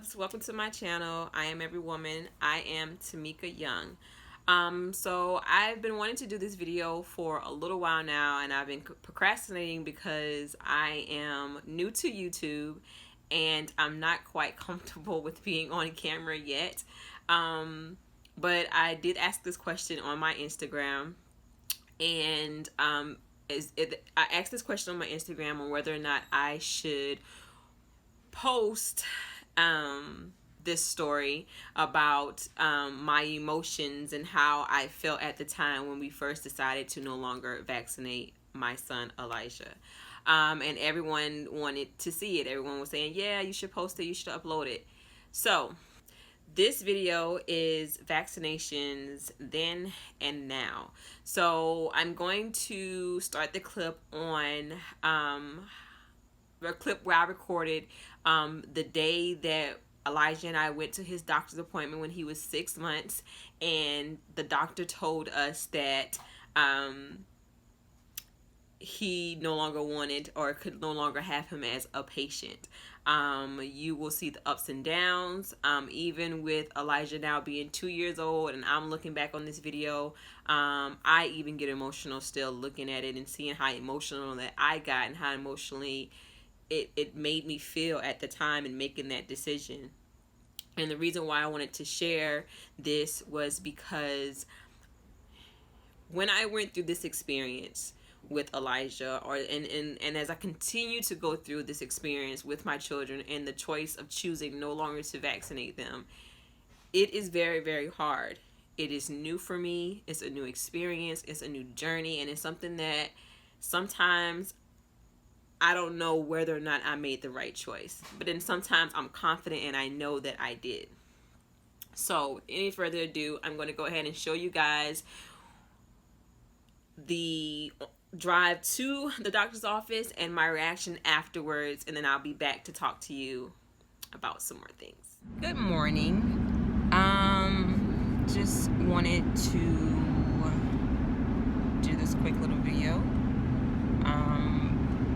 loves, welcome to my channel. I am every woman. I am Tamika Young. So I've been wanting to do this video for a little while now, and I've been procrastinating because I am new to YouTube and I'm not quite comfortable with being on camera yet. But I did ask this question on my Instagram, and I asked this question on my Instagram on whether or not I should post this story about my emotions and how I felt at the time when we first decided to no longer vaccinate my son Elijah. And everyone wanted to see it. Everyone was saying, yeah, you should post it, you should upload it. So this video is vaccinations then and now. So I'm going to start the clip on the clip where I recorded the day that Elijah and I went to his doctor's appointment when he was 6 months, and the doctor told us that he no longer wanted or could no longer have him as a patient. You will see the ups and downs, even with Elijah now being 2 years old, and I'm looking back on this video. I even get emotional still looking at it and seeing how emotional that I got and how emotionally it made me feel at the time in making that decision. And the reason why I wanted to share this was because when I went through this experience with Elijah, and as I continue to go through this experience with my children and the choice of choosing no longer to vaccinate them, it is very, very hard. It is new for me. It's a new experience. It's a new journey, and it's something that sometimes I don't know whether or not I made the right choice. But then sometimes I'm confident and I know that I did. So, with any further ado, I'm going to go ahead and show you guys the drive to the doctor's office and my reaction afterwards, and then I'll be back to talk to you about some more things. Good morning. Just wanted to do this quick little video.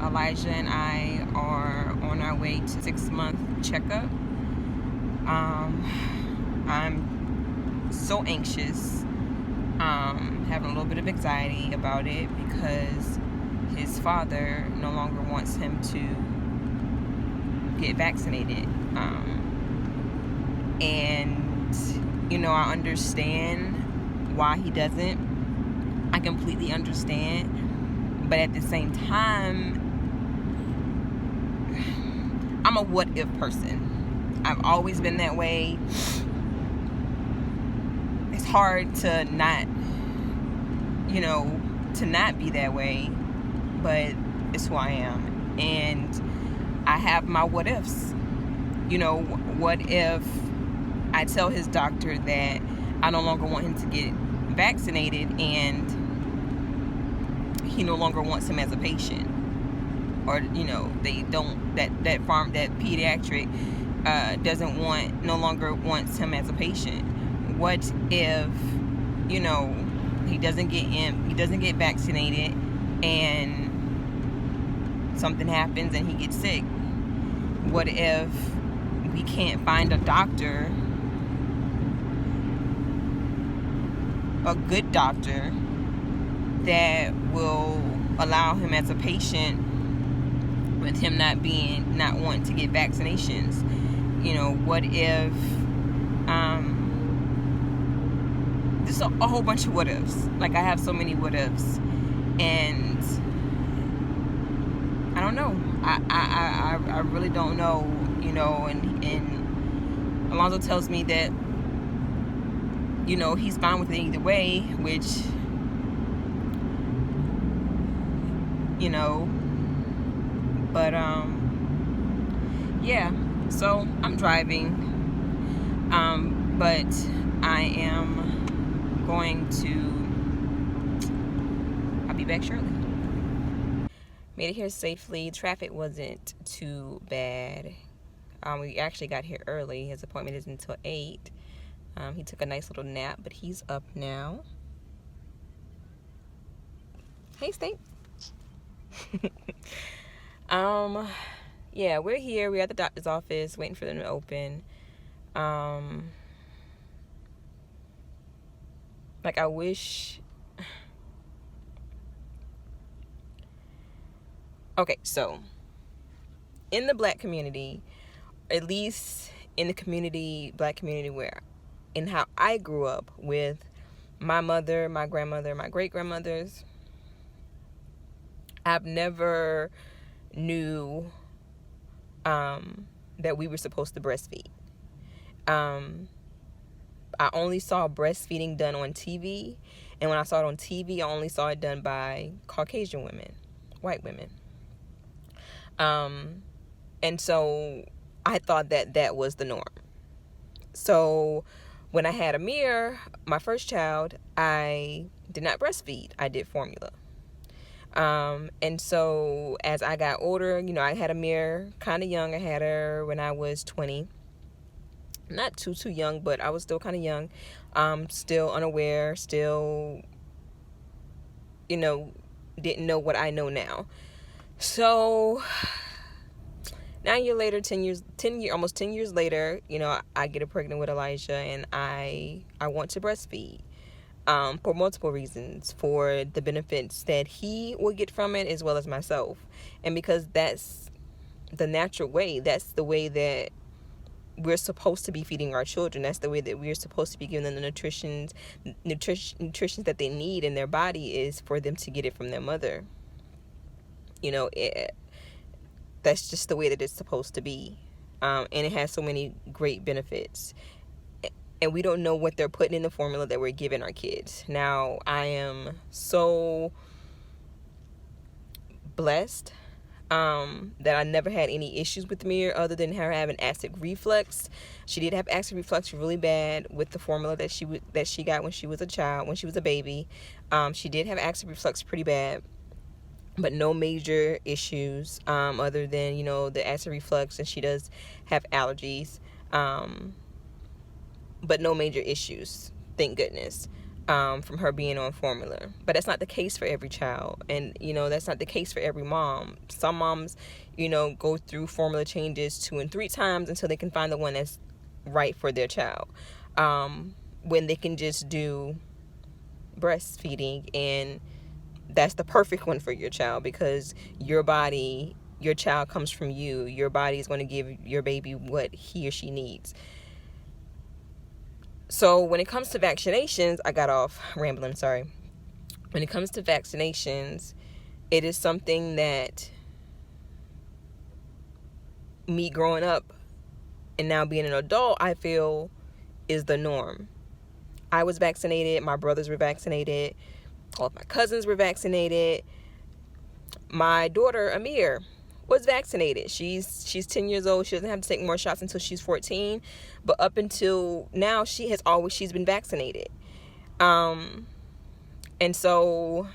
Elijah and I are on our way to 6-month checkup. I'm so anxious, having a little bit of anxiety about it because his father no longer wants him to get vaccinated. And, you know, I understand why he doesn't. I completely understand. But at the same time, I'm a what if person. I've always been that way. It's hard to not, to not be that way, but it's who I am. And I have my what ifs. What if I tell his doctor that I no longer want him to get vaccinated and he no longer wants him as a patient? Or they don't, that pediatric no longer wants him as a patient. What if he doesn't get vaccinated and something happens and he gets sick? What if we can't find a doctor, a good doctor, that will allow him as a patient with him not wanting to get vaccinations? What if just a whole bunch of what ifs. Like, I have so many what ifs, and I don't know. I really don't know. And Alonzo tells me that he's fine with it either way, which but yeah, so I'm driving, but I am I'll be back shortly. Made it here safely. Traffic wasn't too bad. We actually got here early. His appointment isn't until 8. He took a nice little nap, but he's up now. Hey, State. Yeah, we're here. We're at the doctor's office waiting for them to open. Um, like, I wish. Okay, so in the black community, at least in the community, black community, where in how I grew up with my mother, my grandmother, my great grandmothers, I've never knew that we were supposed to breastfeed. I only saw breastfeeding done on TV, and when I saw it on TV, I only saw it done by Caucasian women, white women. And so I thought that that was the norm. So when I had Amir, my first child, I did not breastfeed. I did formula. And so as I got older, I had Amir kind of young. I had her when I was 20. Not too young, but I was still kind of young. Still unaware, still, didn't know what I know now. So 9 years later, almost 10 years later, I get pregnant with Elijah, and I want to breastfeed. For multiple reasons, for the benefits that he will get from it as well as myself, and because that's the natural way, that's the way that we're supposed to be feeding our children. That's the way that we're supposed to be giving them the nutrition that they need in their body, is for them to get it from their mother. That's just the way that it's supposed to be, and it has so many great benefits. And we don't know what they're putting in the formula that we're giving our kids. Now, I am so blessed that I never had any issues with Mir other than her having acid reflux. She did have acid reflux really bad with the formula that she got when she was a child, when she was a baby. She did have acid reflux pretty bad, but no major issues other than, the acid reflux, and she does have allergies. But no major issues, thank goodness, from her being on formula. But that's not the case for every child, and that's not the case for every mom. Some moms, go through formula changes 2 and 3 times until they can find the one that's right for their child, when they can just do breastfeeding, and that's the perfect one for your child, because your child comes from you. Your body is going to give your baby what he or she needs. So when it comes to vaccinations, I got off rambling, sorry. When it comes to vaccinations, it is something that me growing up and now being an adult, I feel is the norm. I was vaccinated. My brothers were vaccinated. All of my cousins were vaccinated. My daughter, Amir, was vaccinated. She's 10 years old. She doesn't have to take more shots until she's 14. But up until now, she's been vaccinated. And so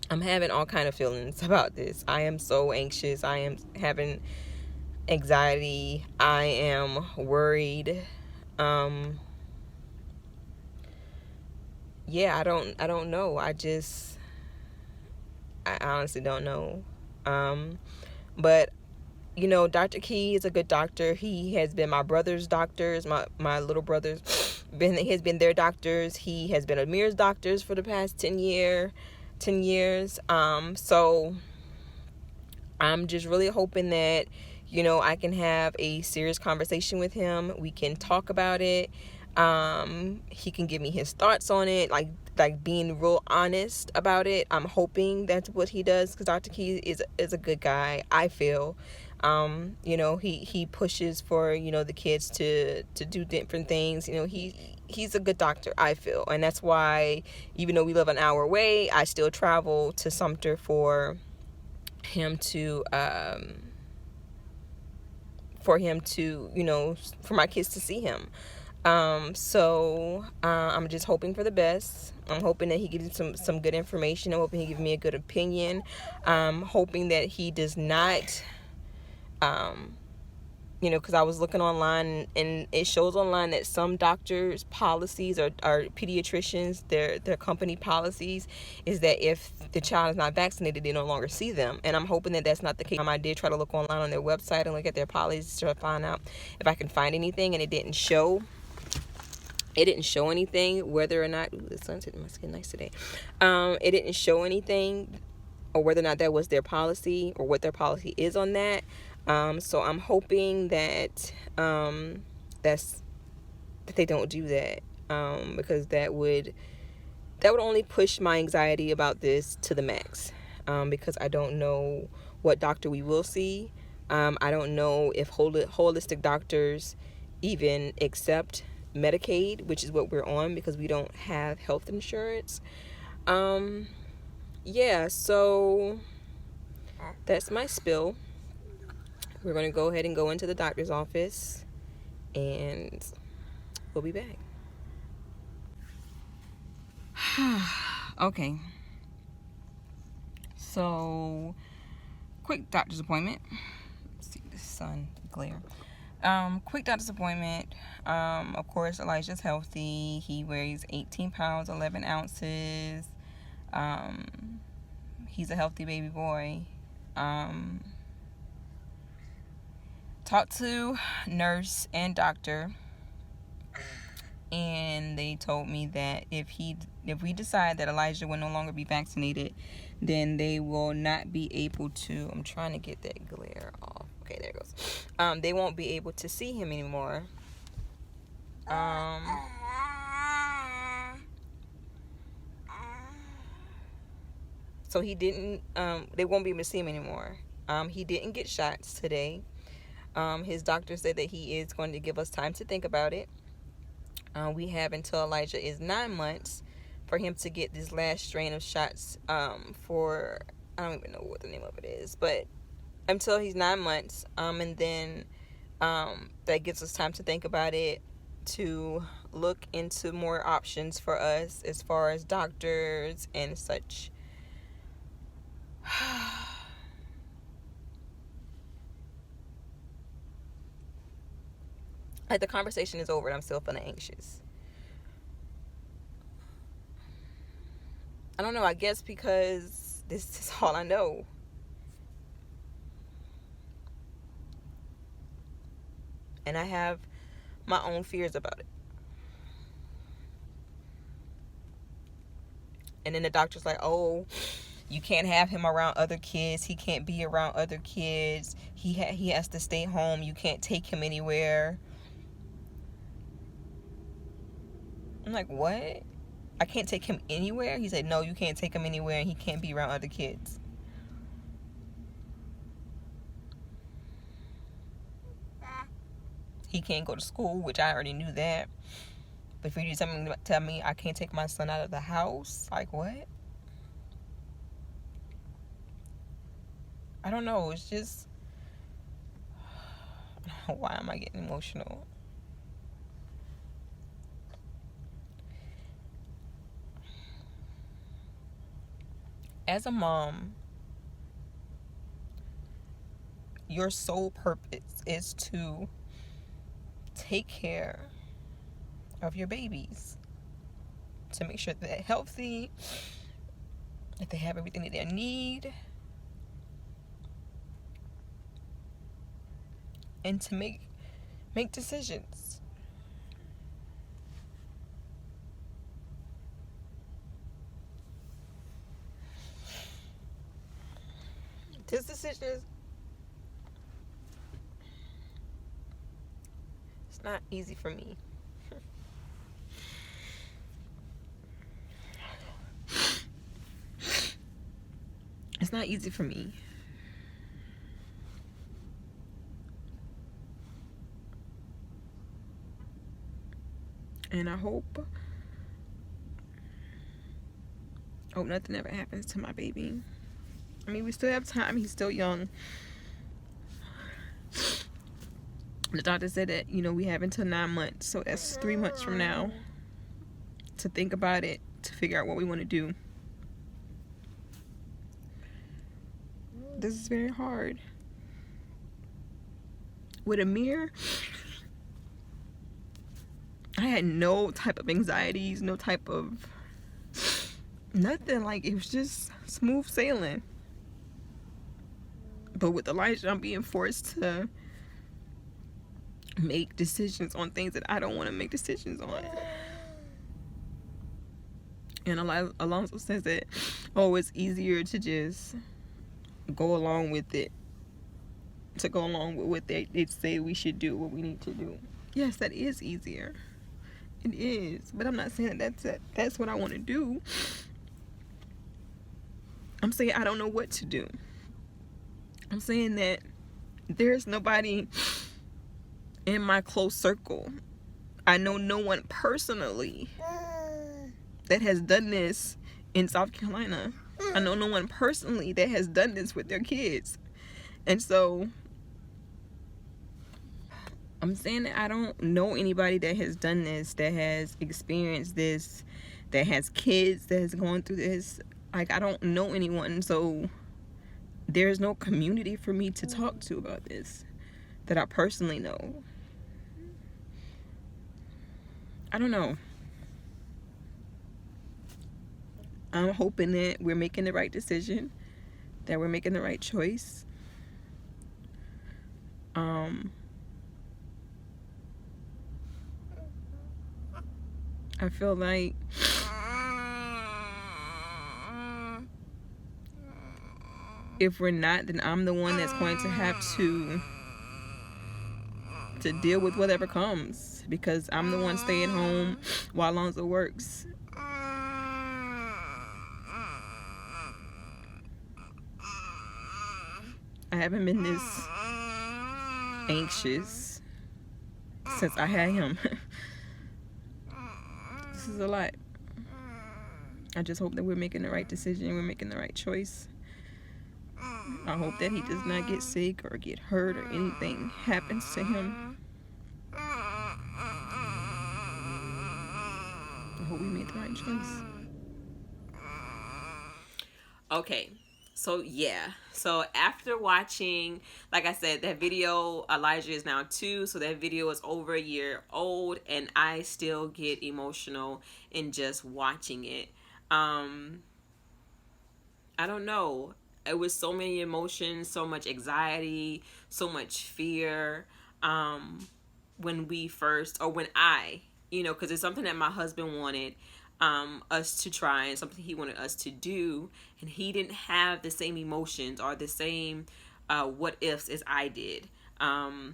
I'm having all kind of feelings about this. I am so anxious. I am having anxiety. I am worried. Yeah, I don't know. I honestly don't know. But Dr. Key is a good doctor. He has been my brother's doctors, my little brothers has been their doctors. He has been Amir's doctors for the past 10 years. So I'm just really hoping that I can have a serious conversation with him. We can talk about it. He can give me his thoughts on it, like being real honest about it. I'm hoping that's what he does, because Dr. Key is a good guy, I feel. He pushes for the kids to do different things. He's a good doctor, I feel, and that's why, even though we live an hour away, I still travel to Sumter for him to for my kids to see him. So I'm just hoping for the best. I'm hoping that he gives some good information. I'm hoping he gives me a good opinion. I'm hoping that he does not you know, because I was looking online, and it shows online that some doctors' policies or pediatricians, their company policies is that if the child is not vaccinated, they no longer see them. And I'm hoping that that's not the case. I did try to look online on their website and look at their policies to find out if I can find anything, and it didn't show. It didn't show anything whether or not, ooh, the sun's hitting my skin nice today. It didn't show anything or whether or not that was their policy or what their policy is on that. So I'm hoping that that they don't do that, because that would only push my anxiety about this to the max, because I don't know what doctor we will see. I don't know if holistic doctors even accept Medicaid, which is what we're on because we don't have health insurance. Yeah, so that's my spill. We're going to go ahead and go into the doctor's office, and we'll be back. Okay. So, quick doctor's appointment. Let's see the sun glare. Quick doctor's appointment. Of course, Elijah's healthy. He weighs 18 pounds, 11 ounces. He's a healthy baby boy. Talked to nurse and doctor, and they told me that if we decide that Elijah will no longer be vaccinated, then they will not be able to, I'm trying to get that glare off. Okay, there it goes. They won't be able to see him anymore. So he didn't, they won't be able to see him anymore. He didn't get shots today. His doctor said that he is going to give us time to think about it. We have until Elijah is 9 months for him to get this last strain of shots, for, I don't even know what the name of it is, but until he's 9 months, and then that gives us time to think about it, to look into more options for us as far as doctors and such. Like, the conversation is over and I'm still feeling anxious. I don't know, I guess because this is all I know. And I have my own fears about it. And then the doctor's like, oh, you can't have him around other kids. He can't be around other kids. He has to stay home. You can't take him anywhere. I'm like, what? I can't take him anywhere? He said, no, you can't take him anywhere, and he can't be around other kids. He can't go to school, which I already knew that. But for you to tell me I can't take my son out of the house, like, what? I don't know. It's just, why am I getting emotional? As a mom, your sole purpose is to take care of your babies, to make sure that they're healthy, that they have everything that they need, and to make decisions. This decision is, it's not easy for me. It's not easy for me. And I hope nothing ever happens to my baby. I mean, we still have time. He's still young. The doctor said that, we have until 9 months. So that's 3 months from now to think about it, to figure out what we want to do. This is very hard. with Amir, I had no type of anxieties, no type of nothing. Like, it was just smooth sailing. But with Elijah, I'm being forced to make decisions on things that I don't want to make decisions on. And Alonso says that, oh, it's easier to just go along with it, to go along with what they say we should do, what we need to do. Yes, that is easier. It is. But I'm not saying that that's what I want to do. I'm saying I don't know what to do. I'm saying that there's nobody in my close circle. I know no one personally that has done this in South Carolina. I know no one personally that has done this with their kids. And so I'm saying that I don't know anybody that has done this, that has experienced this, that has kids that has gone through this. Like, I don't know anyone. So there's no community for me to talk to about this that I personally know. I don't know. I'm hoping that we're making the right decision, that we're making the right choice. I feel like if we're not, then I'm the one that's going to have to deal with whatever comes, because I'm the one staying home while Alonzo works. I haven't been this anxious since I had him. This is a lot. I just hope that we're making the right decision, we're making the right choice. I hope that he does not get sick or get hurt or anything happens to him. I hope we made the right choice. Okay, so yeah, so after watching, like I said, that video, Elijah is now 2, so that video is over a year old, and I still get emotional in just watching it. I don't know. It was so many emotions, so much anxiety, so much fear. When we first, or when I, because it's something that my husband wanted us to try, and something he wanted us to do, and he didn't have the same emotions or the same what ifs as I did. I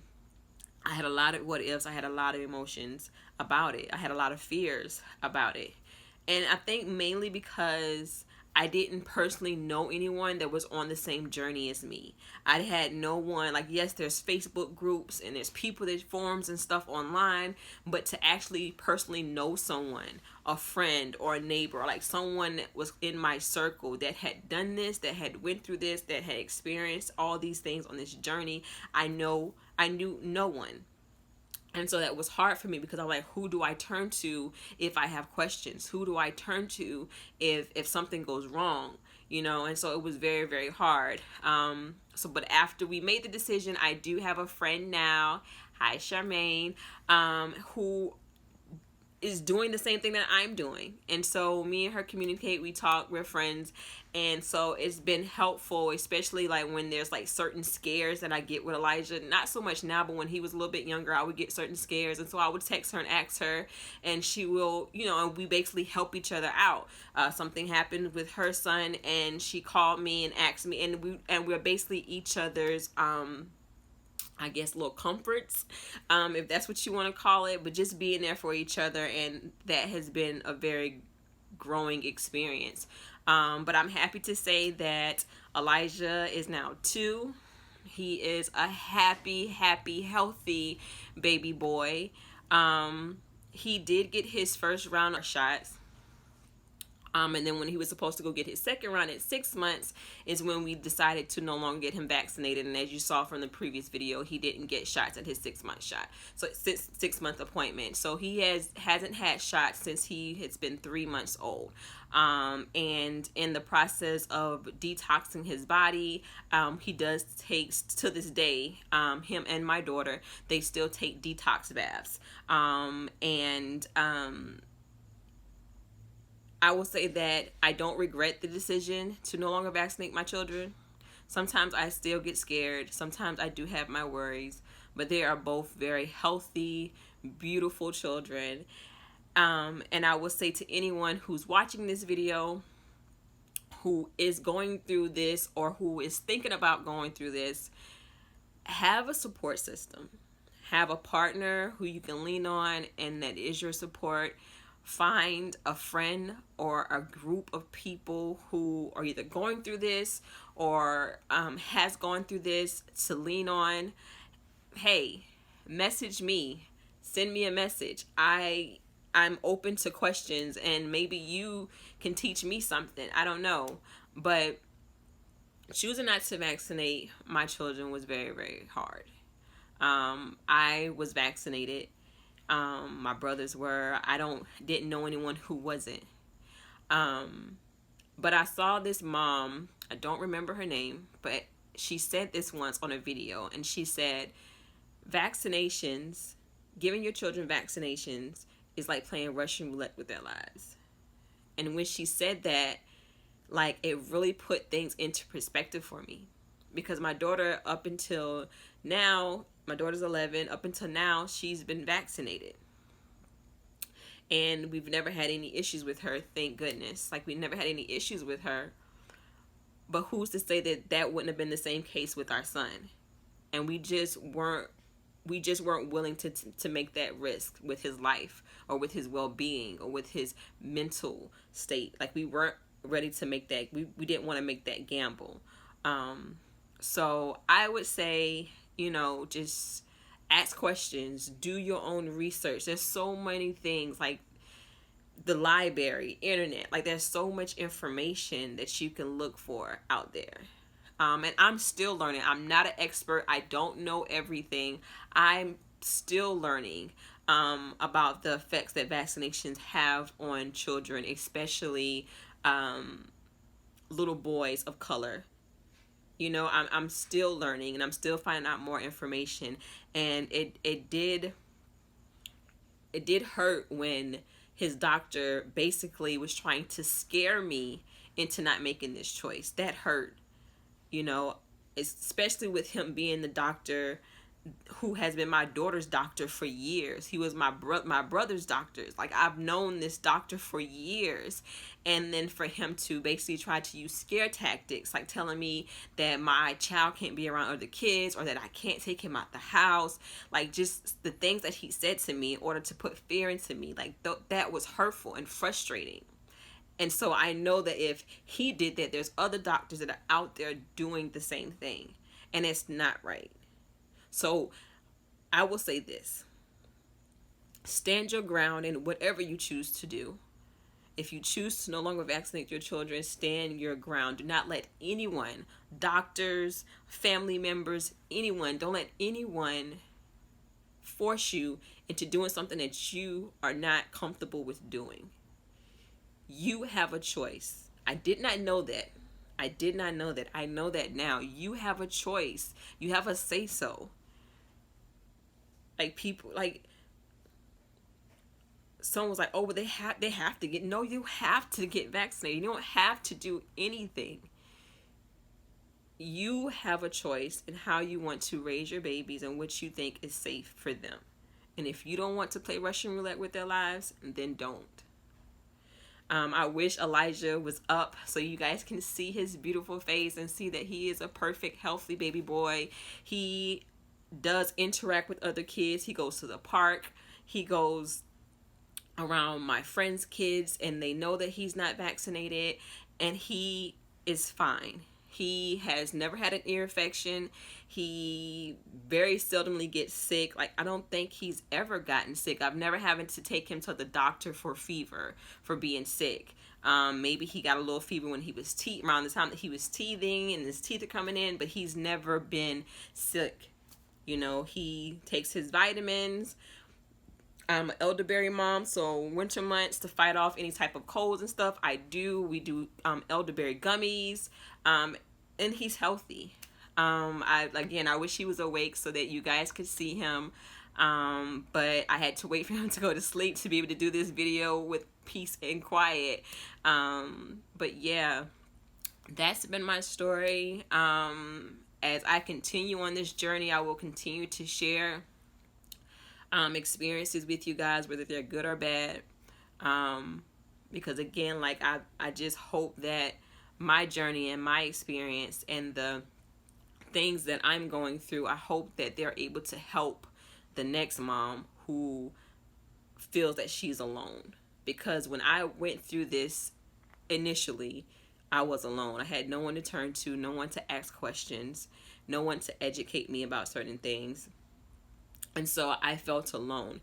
had a lot of what ifs. I had a lot of emotions about it. I had a lot of fears about it. And I think mainly because I didn't personally know anyone that was on the same journey as me. I had no one, like, yes, there's Facebook groups and there's people, there's forums and stuff online, but to actually personally know someone, a friend or a neighbor, or like someone that was in my circle that had done this, that had went through this, that had experienced all these things on this journey, I knew no one. And so that was hard for me, because I'm like, who do I turn to if I have questions? Who do I turn to if something goes wrong? And so it was very, very hard. But after we made the decision, I do have a friend now. Hi, Charmaine, who is doing the same thing that I'm doing. And so me and her communicate, we talk, we're friends. And so it's been helpful, especially like when there's like certain scares that I get with Elijah. Not so much now, but when he was a little bit younger, I would get certain scares. And so I would text her and ask her, and she will, and we basically help each other out. Something happened with her son, and she called me and asked me, and we're basically each other's I guess little comforts, if that's what you want to call it, but just being there for each other. And that has been a very growing experience. But I'm happy to say that Elijah is now 2. He is a happy, healthy baby boy. He did get his first round of shots. And then when he was supposed to go get his second round at 6 months is when we decided to no longer get him vaccinated. And as you saw from the previous video, he didn't get shots at his 6 month shot. So 6 month appointment. So he hasn't had shots since he has been 3 months old. And in the process of detoxing his body, he does take, to this day, him and my daughter, they still take detox baths. I will say that I don't regret the decision to no longer vaccinate my children. Sometimes I still get scared. Sometimes I do have my worries, but they are both very healthy, beautiful children. And I will say to anyone who's watching this video, who is going through this or who is thinking about going through this, have a support system. Have a partner who you can lean on and that is your support. Find a friend or a group of people who are either going through this or has gone through this to lean on. Hey, message me. Send me a message. I'm open to questions and maybe you can teach me something. I don't know. But choosing not to vaccinate my children was very, very hard. I was vaccinated. My brothers were. Didn't know anyone who wasn't. But I saw this mom, I don't remember her name, but she said this once on a video, and she said, vaccinations, giving your children vaccinations is like playing Russian roulette with their lives. And when she said that, like, it really put things into perspective for me. Because my daughter, up until now, my daughter's 11, up until now, she's been vaccinated. And we've never had any issues with her, thank goodness. Like, we never had any issues with her. But who's to say that that wouldn't have been the same case with our son? And we just weren't willing to make that risk with his life or with his well-being or with his mental state. Like, we weren't ready to make that, we didn't want to make that gamble. So I would say, just ask questions, do your own research. There's so many things, like the library, internet, like there's so much information that you can look for out there. And I'm still learning. I'm not an expert. I don't know everything. I'm still learning about the effects that vaccinations have on children, especially little boys of color. I'm still learning and I'm still finding out more information. And it did hurt when his doctor basically was trying to scare me into not making this choice. That hurt, especially with him being the doctor who has been my daughter's doctor for years. He was my brother's doctor. Like, I've known this doctor for years. And then for him to basically try to use scare tactics, like telling me that my child can't be around other kids or that I can't take him out the house, like just the things that he said to me in order to put fear into me, like that was hurtful and frustrating. And so I know that if he did that, there's other doctors that are out there doing the same thing, and it's not right. So I will say this: stand your ground in whatever you choose to do. If you choose to no longer vaccinate your children, stand your ground. Do not let anyone, doctors, family members, anyone, don't let anyone force you into doing something that you are not comfortable with doing. You have a choice. I did not know that. I know that now. You have a choice. You have a say-so. Like, people, like, someone was like, oh, but they have to get, no, you have to get vaccinated. You don't have to do anything. You have a choice in how you want to raise your babies and what you think is safe for them. And if you don't want to play Russian roulette with their lives, then don't. I wish Elijah was up so you guys can see his beautiful face and see that he is a perfect, healthy baby boy. He does interact with other kids. He goes to the park. He goes around my friends' kids, and they know that he's not vaccinated, and he is fine. He has never had an ear infection. He very seldomly gets sick. Like, I don't think he's ever gotten sick. I've never having to take him to the doctor for fever, for being sick. Maybe he got a little fever when he was around the time that he was teething and his teeth are coming in, but he's never been sick. You know, he takes his vitamins. I'm an elderberry mom, so winter months, to fight off any type of colds and stuff, we do elderberry gummies, and he's healthy. I wish he was awake so that you guys could see him, but I had to wait for him to go to sleep to be able to do this video with peace and quiet. But yeah, that's been my story. As I continue on this journey, I will continue to share experiences with you guys, whether they're good or bad. Because again, like, I just hope that my journey and my experience and the things that I'm going through, I hope that they're able to help the next mom who feels that she's alone. Because when I went through this initially, I was alone. I had no one to turn to, no one to ask questions, no one to educate me about certain things. And so I felt alone.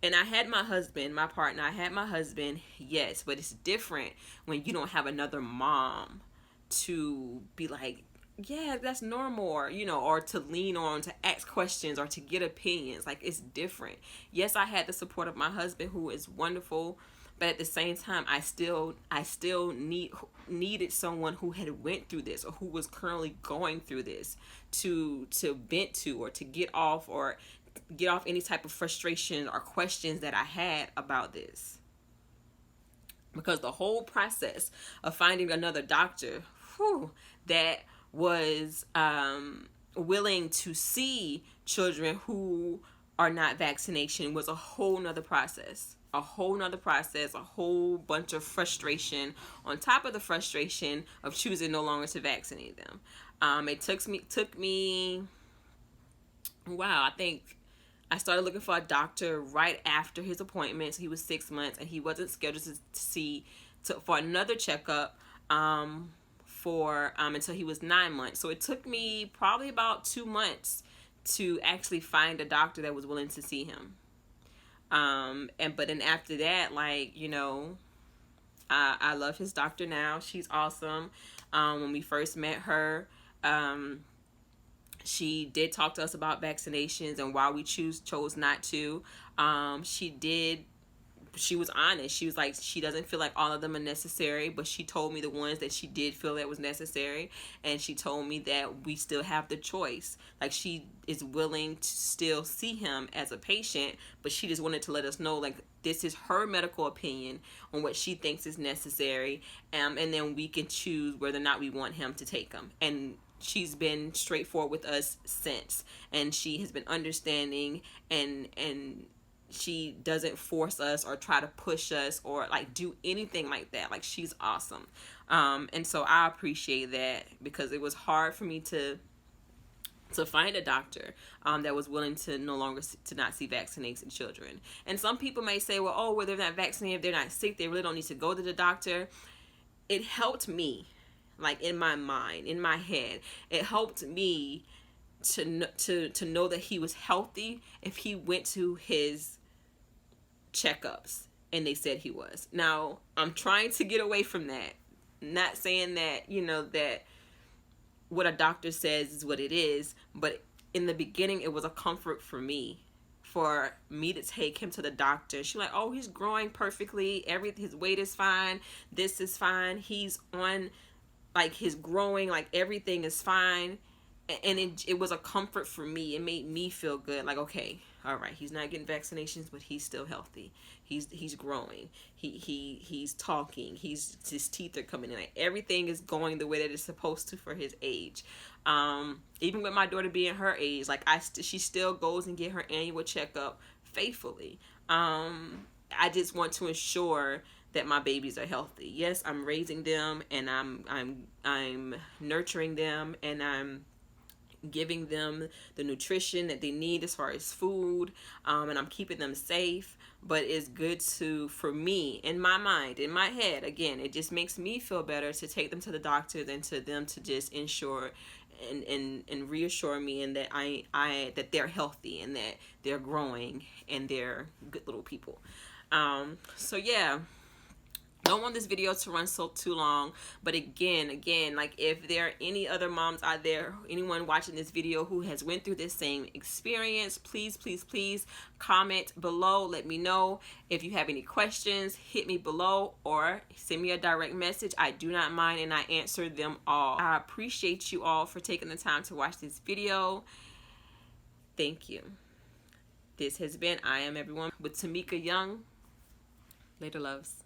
And I had my husband, my partner, I had my husband, yes, but it's different when you don't have another mom to be like, yeah, that's normal, or, you know, or to lean on, to ask questions, or to get opinions. Like, it's different. Yes, I had the support of my husband, who is wonderful, but at the same time, I still needed someone who had went through this, or who was currently going through this, to vent to, or to get off any type of frustration or questions that I had about this. Because the whole process of finding another doctor, that was willing to see children who are not vaccination, was a whole nother process. A whole bunch of frustration on top of the frustration of choosing no longer to vaccinate them. It took me, wow, I think I started looking for a doctor right after his appointment. So he was 6 months, and he wasn't scheduled for another checkup until he was 9 months. So it took me probably about 2 months to actually find a doctor that was willing to see him. But then after that, like, you know, I love his doctor now. She's awesome. When we first met her, she did talk to us about vaccinations and why we chose not to. She was honest. She was like, she doesn't feel like all of them are necessary, but she told me the ones that she did feel that was necessary, and she told me that we still have the choice. Like, she is willing to still see him as a patient, but she just wanted to let us know, like, this is her medical opinion on what she thinks is necessary, and then we can choose whether or not we want him to take them. And she's been straightforward with us since, and she has been understanding, and she doesn't force us or try to push us or like do anything like that. Like, she's awesome. And so I appreciate that, because it was hard for me to find a doctor that was willing to not see vaccinated children. And some people may say, well, they're not vaccinated, they're not sick, they really don't need to go to the doctor. It helped me, like, in my mind, in my head, it helped me to know that he was healthy if he went to his checkups and they said he was. Now, I'm trying to get away from that. Not saying that, you know, that what a doctor says is what it is, but in the beginning, it was a comfort for me to take him to the doctor. She's like, oh, he's growing perfectly. His weight is fine. This is fine. He's on, like, his growing, like, everything is fine. And it was a comfort for me. It made me feel good. Like, okay, all right, he's not getting vaccinations, but he's still healthy. He's growing. He's talking. His teeth are coming in. Like, everything is going the way that it's supposed to for his age. Even with my daughter being her age, like, she still goes and get her annual checkup faithfully. I just want to ensure that my babies are healthy. Yes, I'm raising them, and I'm nurturing them, and I'm giving them the nutrition that they need as far as food, and I'm keeping them safe. But it's good to, for me, in my mind, in my head, again, it just makes me feel better to take them to the doctor than to them to just ensure and reassure me, and that I that they're healthy and that they're growing and they're good little people. So yeah, don't want this video to run so too long, but again, like, if there are any other moms out there, anyone watching this video who has went through this same experience, please comment below. Let me know. If you have any questions, hit me below or send me a direct message. I do not mind, and I answer them all. I appreciate you all for taking the time to watch this video. Thank you. This has been I Am Everyone with Tamika Young. Later, loves.